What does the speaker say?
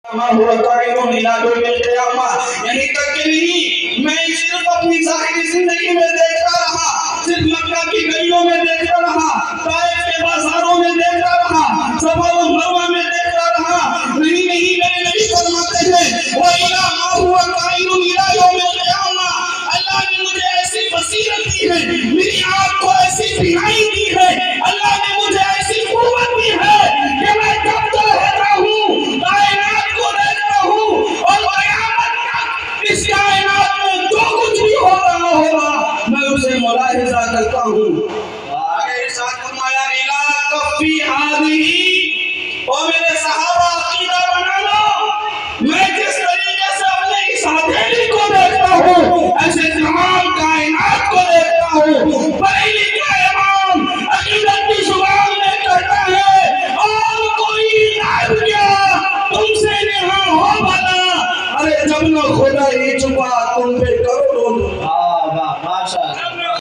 یہیں تک کہ نہیں میں صرف اپنی ظاہری زندگی میں دیکھتا رہا، صرف مکہ کی گلیوں میں دیکھتا رہا، طائف کے بازاروں میں دیکھتا رہا، صفا و مروہ میں دیکھتا رہا۔ نہیں میرے نبی فرماتے ہیں وَإِلَىٰ مَا هُوَ قَائِلٌ إِلَىٰ يَوْمِ الْقِيَامَةِ، اللہ نے مجھے ایسی بصیرت دی ہے، میری آنکھ کو ایسی بینائی دی ہے، اللہ نے مجھے ایسی قوت دی ہے کہ میں جب تو رہتا ہوں کائنات کو دیکھتا ہوں، اور قیامت تک اس کائنات میں جو کچھ بھی ہو رہا ہوگا میں اسے ملاحظہ کرتا ہوں۔ آگے ارشاد فرمایا اِلَىٰ کَفِّ هَٰذِهِ، اور میرے صحابہ عقیدہ بنا لو، میں جس طریقے سے اپنے اس ہتھیلی کو دیکھتا ہوں ایسے تمام کائنات کو دیکھتا ہوں۔ بریلی کا امام عقیدت کی زبان میں کہتا ہے اور کوئی نائب کیا تم سے نہاں ہو بھلا، ارے جب نہ خدا ہی چھپا تم پہ کرو